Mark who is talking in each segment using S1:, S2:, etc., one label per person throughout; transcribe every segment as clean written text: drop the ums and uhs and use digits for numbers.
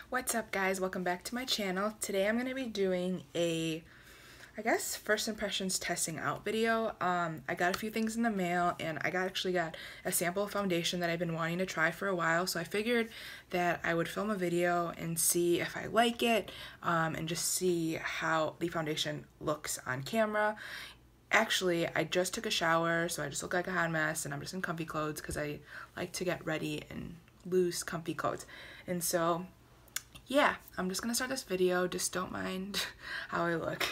S1: What's up, guys? Welcome back to my channel. Today I'm going to be doing a, I guess, first impressions testing out video. I got a few things in the mail and I actually got a sample of foundation that I've been wanting to try for a while, so I figured that I would film a video and see if I like it and just see how the foundation looks on camera. Actually, I just took a shower, so I just look like a hot mess and I'm just in comfy clothes because I like to get ready in loose, comfy clothes. And so yeah, I'm just gonna start this video. Just don't mind how I look.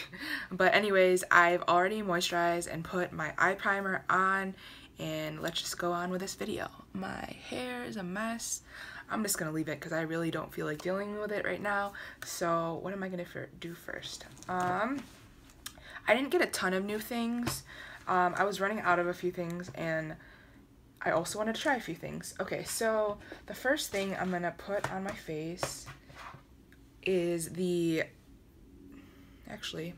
S1: But anyways, I've already moisturized and put my eye primer on, and let's just go on with this video. My hair is a mess. I'm just gonna leave it because I really don't feel like dealing with it right now. So what am I gonna do first? I didn't get a ton of new things. I was running out of a few things, and I also wanted to try a few things. Okay, so the first thing I'm gonna put on my face is actually,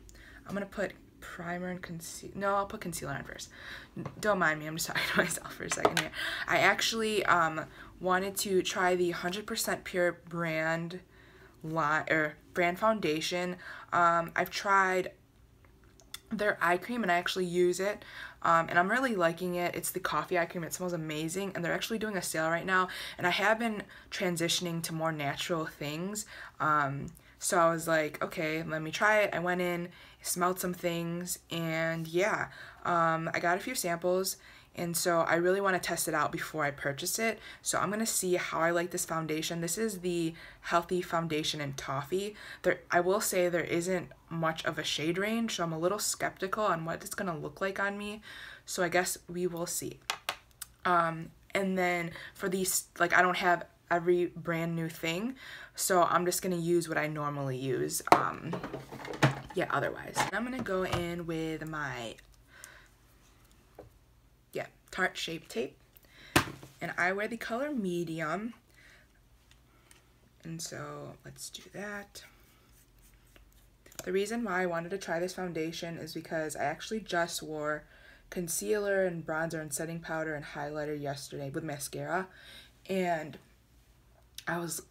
S1: I'm gonna put primer and concealer. No, I'll put concealer on first. Don't mind me, I'm just talking to myself for a second here. I actually wanted to try the 100% Pure brand foundation. I've tried their eye cream and I actually use it, and I'm really liking it. It's the coffee eye cream. It smells amazing, and they're actually doing a sale right now, and I have been transitioning to more natural things, so I was like, okay, let me try it. I went in, smelled some things, and yeah, I got a few samples, and so I really want to test it out before I purchase it. So I'm gonna see how I like this foundation. This is the Healthy Foundation in Toffee. I will say there isn't much of a shade range, so I'm a little skeptical on what it's gonna look like on me. So I guess we will see. And then for these, like, I don't have every brand new thing, so I'm just gonna use what I normally use. Yeah, otherwise. I'm gonna go in with my Tarte Shape Tape, and I wear the color medium, and so let's do that. The reason why I wanted to try this foundation is because I actually just wore concealer and bronzer and setting powder and highlighter yesterday with mascara, and I was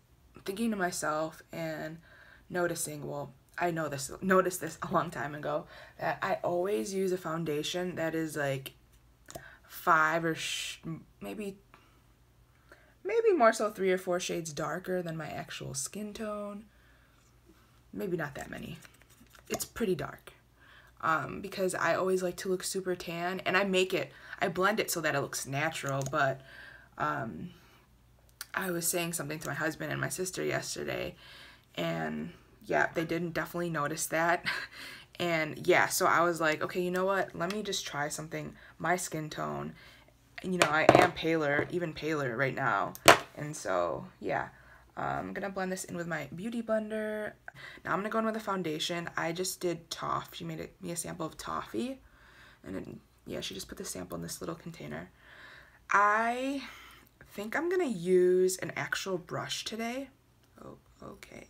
S1: thinking to myself and noticing, well, I noticed this a long time ago, that I always use a foundation that is like 5 or maybe more so 3 or 4 shades darker than my actual skin tone. Maybe not that many. It's pretty dark, because I always like to look super tan, and I blend it so that it looks natural. But I was saying something to my husband and my sister yesterday, and yeah, they didn't definitely notice that. And yeah, so I was like, okay, you know what? Let me just try something, my skin tone. And you know, I am paler, even paler right now. And so, yeah, I'm gonna blend this in with my beauty blender. Now I'm gonna go in with a foundation. I just did Toffee. She made me a sample of Toffee. And then, yeah, she just put the sample in this little container. I think I'm gonna use an actual brush today. Oh, okay.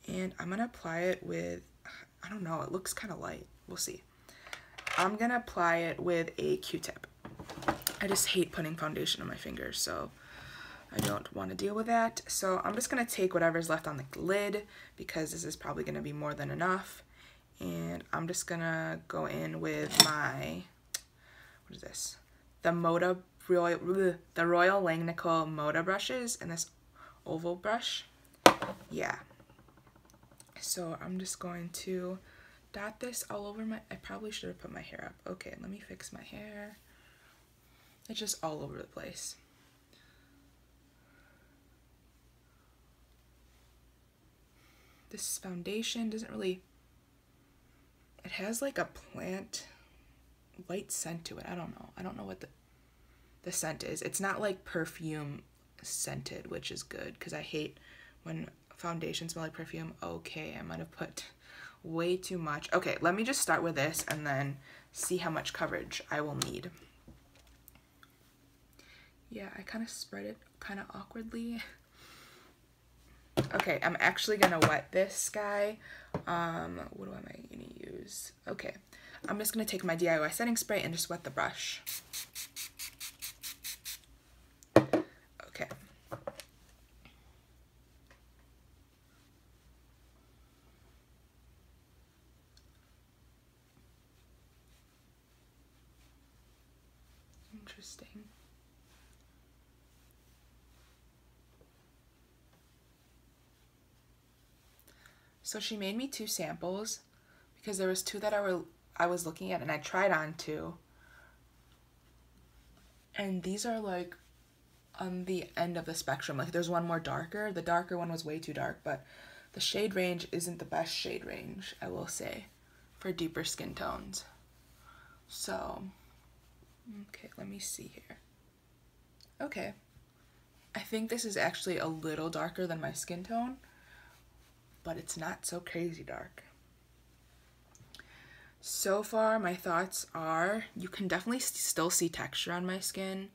S1: And I'm gonna apply it with, I don't know, it looks kind of light. We'll see. I'm gonna apply it with a Q-tip. I just hate putting foundation on my fingers, so I don't want to deal with that. So I'm just gonna take whatever's left on the lid, because this is probably gonna be more than enough. And I'm just gonna go in with my, what is this? The Royal Langnickel Moda brushes, and this oval brush. Yeah. So I'm just going to dot this all over I probably should have put my hair up. Okay, let me fix my hair. It's just all over the place. This foundation doesn't really, it has like a plant light scent to it. I don't know. I don't know what the scent is. It's not like perfume scented, which is good, because I hate when foundation smell like perfume. Okay, I might have put way too much. Okay, let me just start with this and then see how much coverage I will need. Yeah, I kind of spread it kind of awkwardly. Okay, I'm actually gonna wet this guy. What am I gonna use? Okay, I'm just gonna take my DIY setting spray and just wet the brush. Okay. Interesting. So she made me 2 samples because there was 2 that I was looking at and I tried on 2. And these are like on the end of the spectrum. Like there's one more darker. The darker one was way too dark, but the shade range isn't the best shade range, I will say, for deeper skin tones. So, okay, let me see here. Okay. I think this is actually a little darker than my skin tone, but it's not so crazy dark. So far, my thoughts are, you can definitely still see texture on my skin,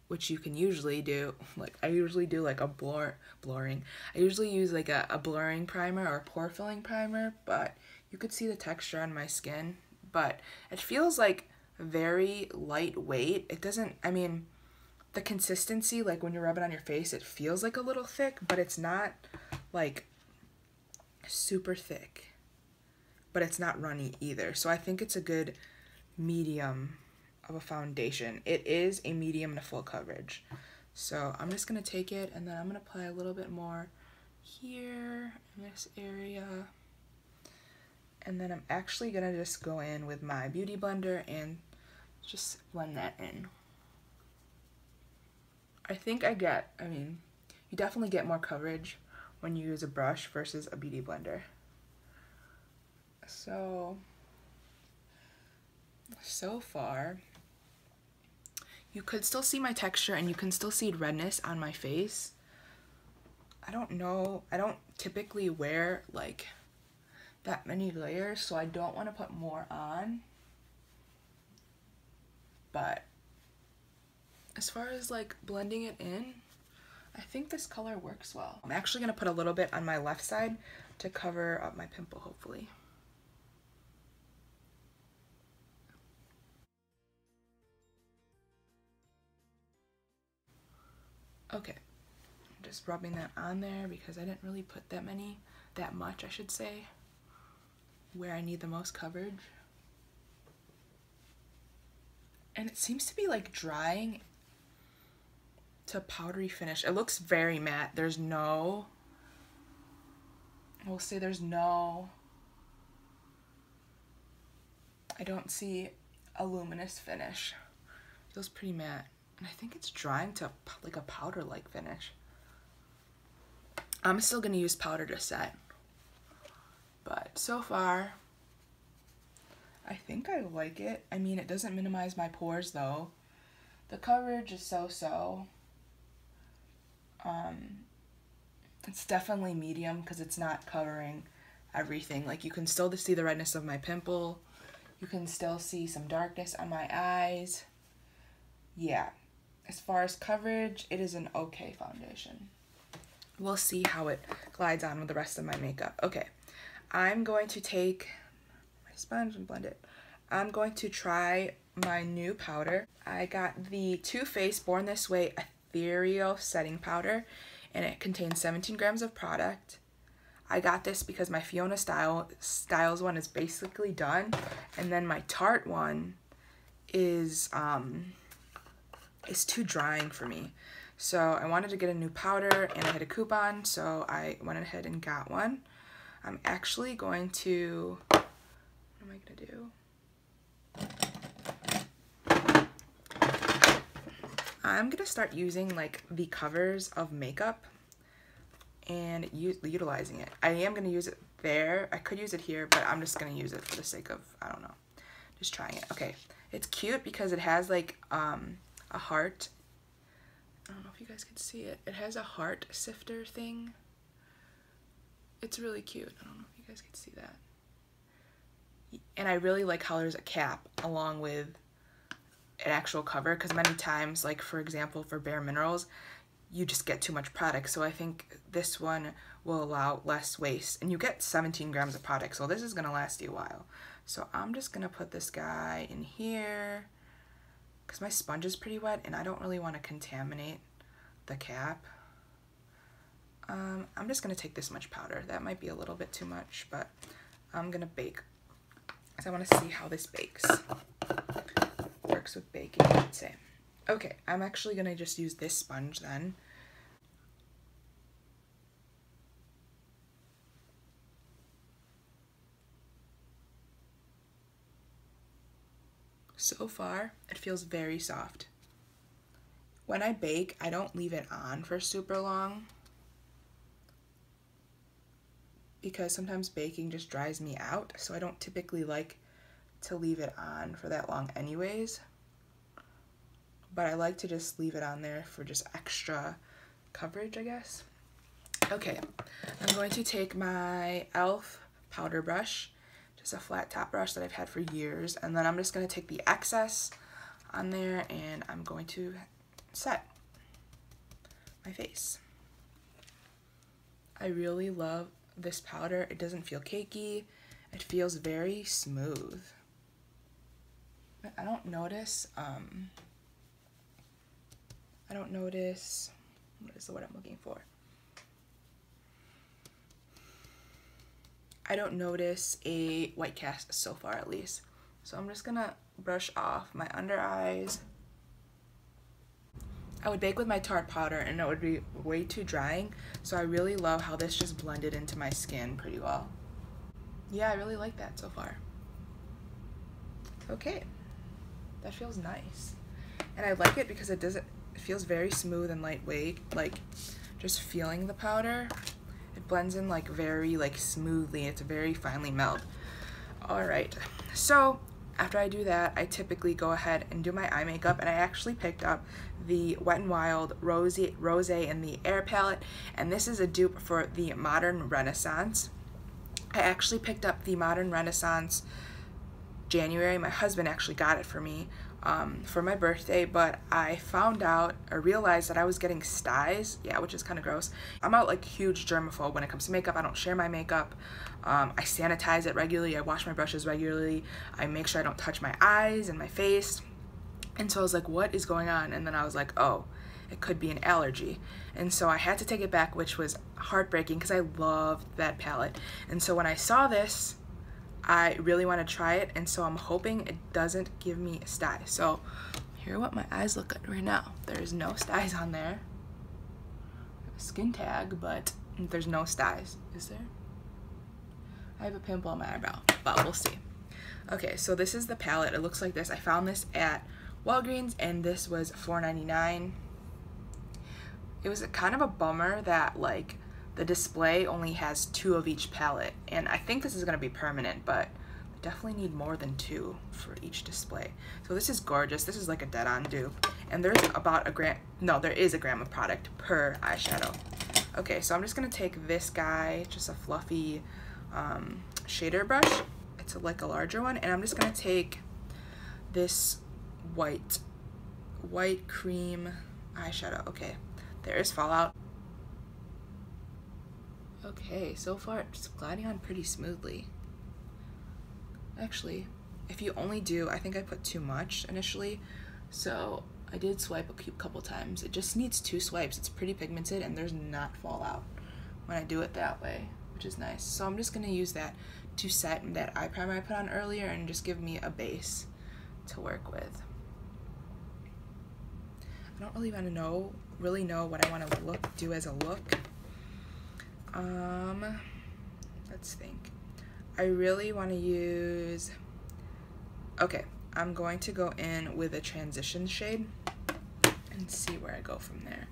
S1: which you can usually do. Like, I usually do like a blurring. I usually use like a blurring primer or a pore filling primer, but you could see the texture on my skin. But it feels like very lightweight. It doesn't, I mean, the consistency, like when you rub it on your face, it feels like a little thick, but it's not like super thick. But it's not runny either. So I think it's a good medium of a foundation. It is a medium to full coverage. So I'm just going to take it and then I'm going to apply a little bit more here in this area. And then I'm actually going to just go in with my beauty blender and just blend that in. I think I mean, you definitely get more coverage when you use a brush versus a beauty blender. So far, you could still see my texture and you can still see redness on my face. I don't know, I don't typically wear like that many layers, so I don't want to put more on. But as far as like blending it in, I think this color works well. I'm actually going to put a little bit on my left side to cover up my pimple, hopefully. Okay, I'm just rubbing that on there because I didn't really put that much, I should say, where I need the most coverage. And it seems to be like drying to powdery finish. It looks very matte. There's no, we'll say there's no, I don't see a luminous finish. It feels pretty matte. And I think it's drying to like a powder-like finish. I'm still going to use powder to set. But so far, I think I like it. I mean, it doesn't minimize my pores though. The coverage is so-so. It's definitely medium because it's not covering everything. Like you can still see the redness of my pimple. You can still see some darkness on my eyes. Yeah. As far as coverage, it is an okay foundation. We'll see how it glides on with the rest of my makeup. Okay, I'm going to take my sponge and blend it. I'm going to try my new powder. I got the Too Faced Born This Way Ethereal Setting Powder, and it contains 17 grams of product. I got this because my Fiona Styles one is basically done, and then my Tarte one is too drying for me. So I wanted to get a new powder and I had a coupon, so I went ahead and got one. I'm actually going to, what am I gonna do? I'm gonna start using like the covers of makeup and utilizing it. I am gonna use it there. I could use it here, but I'm just gonna use it for the sake of, I don't know, just trying it. Okay, it's cute because it has like a heart. I don't know if you guys can see it. It has a heart sifter thing. It's really cute. I don't know if you guys can see that. And I really like how there's a cap along with an actual cover, because many times, like for example for Bare Minerals, you just get too much product. So I think this one will allow less waste. And you get 17 grams of product, so this is gonna last you a while. So I'm just gonna put this guy in here, because my sponge is pretty wet and I don't really want to contaminate the cap. I'm just going to take this much powder. That might be a little bit too much, but I'm going to bake. So I want to see how this bakes. works with baking, I would say. Okay, I'm actually gonna just use this sponge then. So far, it feels very soft. When I bake, I don't leave it on for super long because sometimes baking just dries me out, so I don't typically like to leave it on for that long anyways. But I like to just leave it on there for just extra coverage, I guess. Okay, I'm going to take my e.l.f. powder brush, just a flat top brush that I've had for years, and then I'm just going to take the excess on there and I'm going to set my face. I really love this powder. It doesn't feel cakey. It feels very smooth. I don't notice, what is the word I'm looking for? I don't notice a white cast so far, at least. So I'm just gonna brush off my under eyes. I would bake with my Tarte powder and it would be way too drying, so I really love how this just blended into my skin pretty well. Yeah, I really like that so far. Okay, that feels nice. And I like it because it feels very smooth and lightweight, like just feeling the powder. It blends in like very smoothly. It's very finely melled. All right, so after I do that, I typically go ahead and do my eye makeup, and I actually picked up the Wet n Wild Rośe in the Air palette, and this is a dupe for the Modern Renaissance. I actually picked up the Modern Renaissance January. My husband actually got it for me for my birthday, but I found out or realized that I was getting styes, yeah, which is kind of gross. I'm a huge germaphobe when it comes to makeup. I don't share my makeup. I sanitize it regularly. I wash my brushes regularly. I make sure I don't touch my eyes and my face. And so I was like, what is going on? And then I was like, oh, it could be an allergy. And so I had to take it back, which was heartbreaking because I loved that palette. And so when I saw this, I really want to try it, and so I'm hoping it doesn't give me a sty. So here are what my eyes look like right now. There's no styes on there. Skin tag, but there's no styes. Is there? I have a pimple on my eyebrow, but we'll see. Okay, so this is the palette. It looks like this. I found this at Walgreens, and this was $4.99. It was kind of a bummer that the display only has 2 of each palette, and I think this is going to be permanent, but I definitely need more than 2 for each display. So this is gorgeous. This is like a dead-on dupe, and there's about a gram, no, there is a gram of product per eyeshadow. Okay, so I'm just going to take this guy, just a fluffy shader brush. It's like a larger one, and I'm just going to take this white cream eyeshadow. Okay, there is fallout. Okay, so far it's gliding on pretty smoothly. Actually, if you only do, I think I put too much initially, so I did swipe a couple times. It just needs 2 swipes. It's pretty pigmented and there's not fallout when I do it that way, which is nice. So I'm just going to use that to set that eye primer I put on earlier and just give me a base to work with. I don't really want to really know what I want to do as a look. Let's think. I really want to use, okay, I'm going to go in with a transition shade and see where I go from there.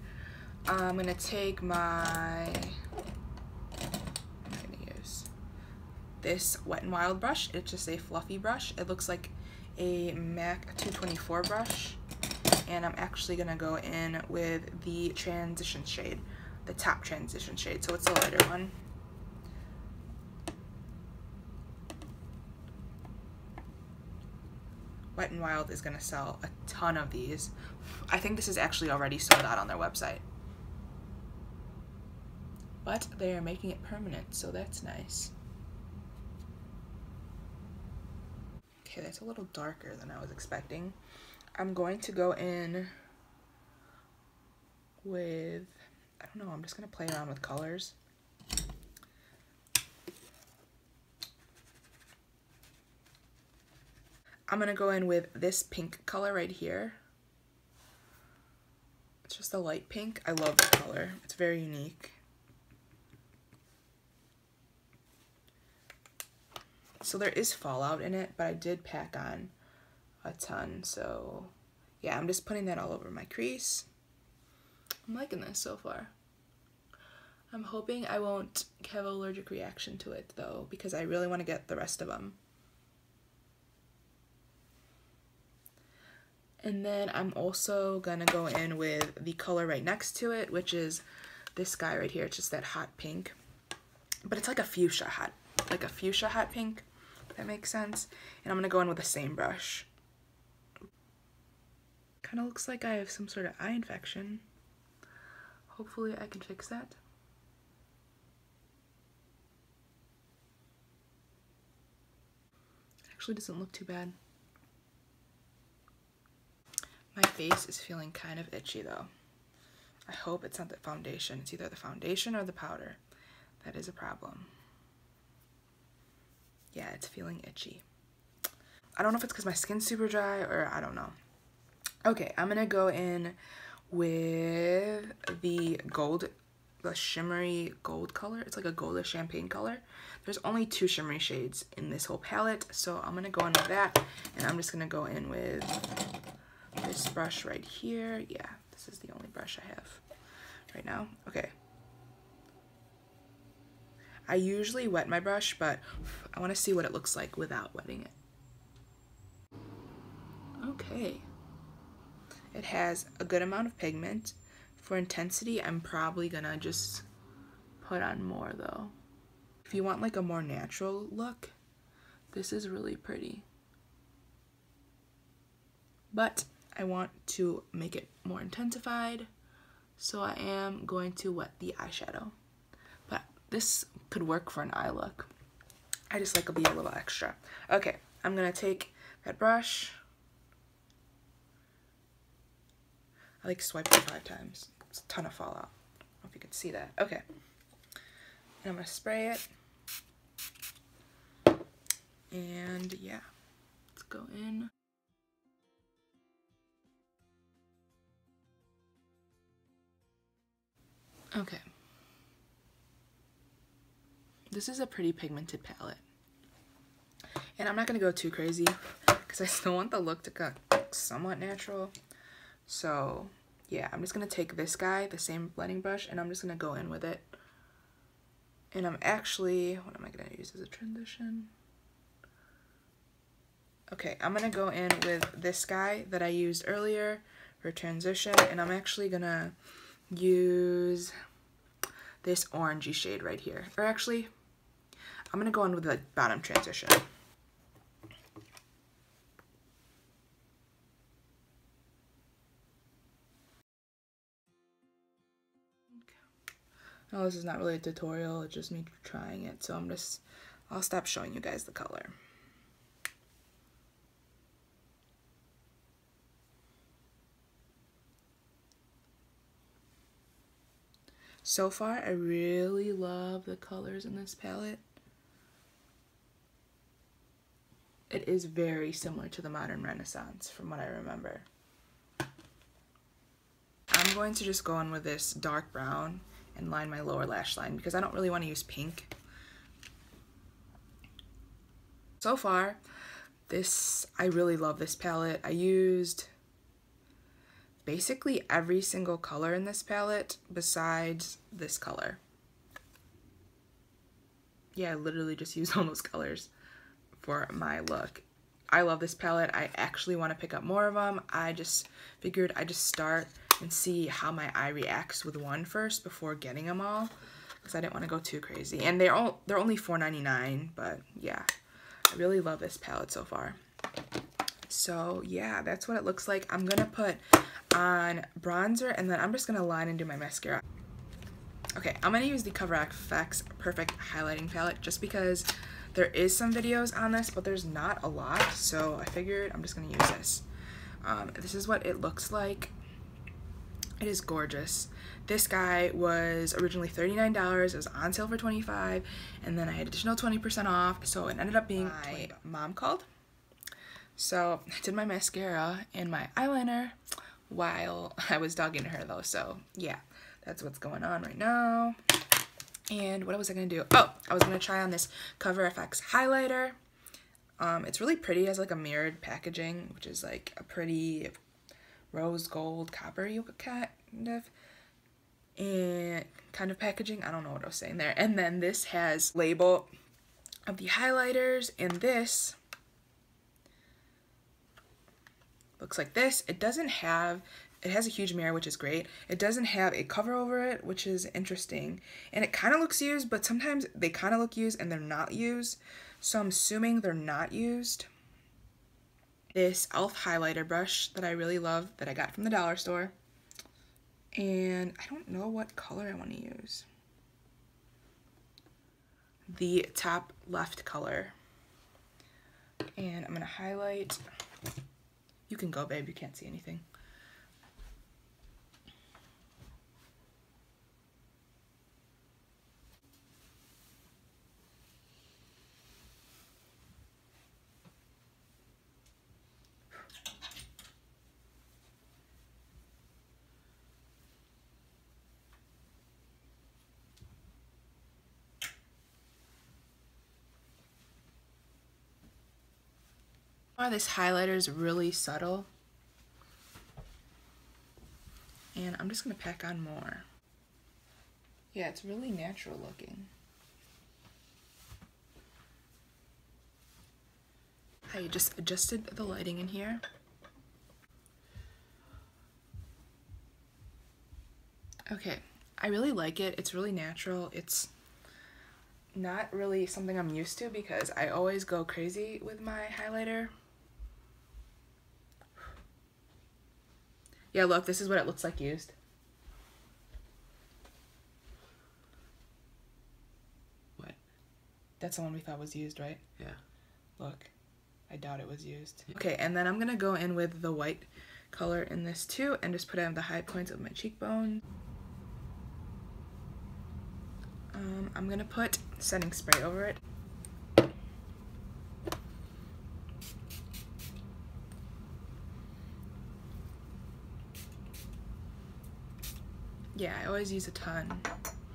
S1: I'm going to take I'm going to use this Wet n Wild brush. It's just a fluffy brush. It looks like a MAC 224 brush, and I'm actually going to go in with the transition shade, the top transition shade, so it's a lighter one. Wet n Wild is going to sell a ton of these. I think this is actually already sold out on their website. But they are making it permanent, so that's nice. Okay, that's a little darker than I was expecting. I'm going to go in with, I don't know, I'm just going to play around with colors. I'm gonna go in with this pink color right here. It's just a light pink. I love the color. It's very unique. So there is fallout in it, but I did pack on a ton. So yeah, I'm just putting that all over my crease. I'm liking this so far. I'm hoping I won't have an allergic reaction to it though, because I really want to get the rest of them. And then I'm also gonna go in with the color right next to it, which is this guy right here. It's just that hot pink, but it's like a fuchsia hot pink, if that makes sense. And I'm gonna go in with the same brush. Kind of looks like I have some sort of eye infection. Hopefully I can fix that. Actually doesn't look too bad. My face is feeling kind of itchy though. I hope it's not the foundation. It's either the foundation or the powder. That is a problem. Yeah, it's feeling itchy. I don't know if it's because my skin's super dry or I don't know. Okay, I'm gonna go in with the gold, the shimmery gold color. It's like a goldish champagne color. There's only 2 shimmery shades in this whole palette, so I'm gonna go in with that, and I'm just gonna go in with this brush right here. Yeah, this is the only brush I have right now. Okay. I usually wet my brush, but I want to see what it looks like without wetting it. Okay. It has a good amount of pigment. For intensity, I'm probably gonna just put on more though. If you want like a more natural look, this is really pretty. But I want to make it more intensified, so I am going to wet the eyeshadow. But this could work for an eye look. I just like to be a little extra. Okay, I'm gonna take that brush. I like swiped it 5 times. It's a ton of fallout. I don't know if you can see that. Okay. And I'm gonna spray it. And yeah, let's go in. Okay. This is a pretty pigmented palette. And I'm not gonna go too crazy because I still want the look to look somewhat natural. So yeah, I'm just gonna take this guy, the same blending brush, and I'm just gonna go in with it. And I'm actually, what am I gonna use as a transition? Okay, I'm gonna go in with this guy that I used earlier for transition, and I'm actually gonna use this orangey shade right here. Or actually, I'm gonna go in with the bottom transition. No, this is not really a tutorial, it's just me trying it, so I'll stop showing you guys the color. So far, I really love the colors in this palette. It is very similar to the Modern Renaissance from what I remember. I'm going to just go in with this dark brown and line my lower lash line because I don't really want to use pink. So far, I really love this palette. I used basically every single color in this palette besides this color. Yeah, I literally just used all those colors for my look. I love this palette. I actually want to pick up more of them. I just figured I'd just start and see how my eye reacts with one first before getting them all, because I didn't want to go too crazy. And they're only $4.99, but yeah, I really love this palette so far. So yeah, that's what it looks like. I'm gonna put on bronzer and then I'm just gonna line and do my mascara. Okay, I'm gonna use the CoverFX Perfect Highlighting Palette just because there is some videos on this, but there's not a lot, so I figured I'm just gonna use this. This is what it looks like. It is gorgeous. This guy was originally $39. It was on sale for $25, and then I had additional 20% off, so it ended up being my mom called. So I did my mascara and my eyeliner while I was talking to her though. So yeah, that's what's going on right now. And what was I gonna do? Oh, I was gonna try on this Cover FX highlighter. It's really pretty. It has like a mirrored packaging, which is like a pretty rose gold copper kind of packaging. I don't know what I was saying there. And then this has label of the highlighters, and this looks like this. It has a huge mirror, which is great. It doesn't have a cover over it, which is interesting. And it kind of looks used, but sometimes they kind of look used and they're not used. So I'm assuming they're not used. This e.l.f. highlighter brush that I really love that I got from the dollar store. And I don't know what color I want to use. The top left color. And I'm going to highlight. You can go, babe. You can't see anything. This highlighter is really subtle, and I'm just going to pack on more. Yeah, it's really natural looking. I just adjusted the lighting in here. Okay, I really like it. It's really natural. It's not really something I'm used to because I always go crazy with my highlighter. Yeah, look, this is what it looks like used.
S2: What?
S1: That's the one we thought was used, right?
S2: Yeah.
S1: Look, I doubt it was used. Okay, and then I'm gonna go in with the white color in this too and just put it on the high points of my cheekbone. I'm gonna put setting spray over it. Yeah, I always use a ton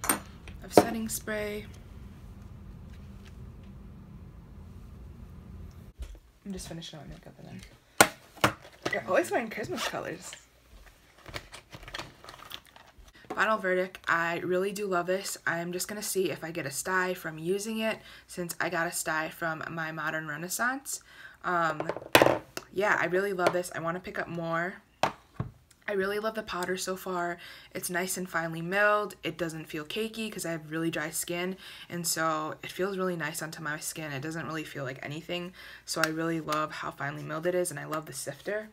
S1: of setting spray. I'm just finishing my makeup and then. You're always wearing Christmas colors. Final verdict, I really do love this. I'm just gonna see if I get a sty from using it since I got a sty from my Modern Renaissance. Yeah, I really love this. I want to pick up more. I really love the powder so far. It's nice and finely milled. It doesn't feel cakey because I have really dry skin, and so it feels really nice onto my skin. It doesn't really feel like anything, so I really love how finely milled it is, and I love the sifter.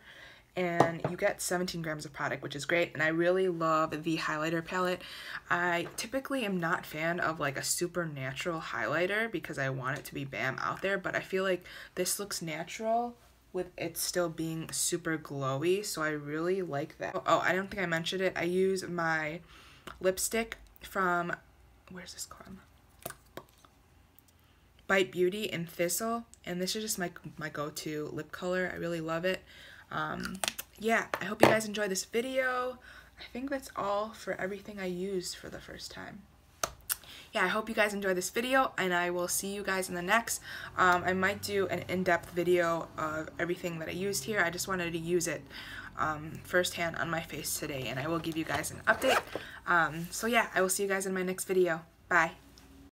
S1: And you get 17 grams of product, which is great, and I really love the highlighter palette. I typically am not a fan of like a super natural highlighter because I want it to be bam out there, but I feel like this looks natural with it still being super glowy, so I really like that. Oh, I don't think I mentioned it. I use my lipstick from, where's this called? Bite Beauty in Thistle, and this is just my go-to lip color. I really love it. Yeah, I hope you guys enjoyed this video. I think that's all for everything I used for the first time. Yeah, I hope you guys enjoyed this video, and I will see you guys in the next. I might do an in-depth video of everything that I used here. I just wanted to use it firsthand on my face today, and I will give you guys an update. So yeah, I will see you guys in my next video. Bye.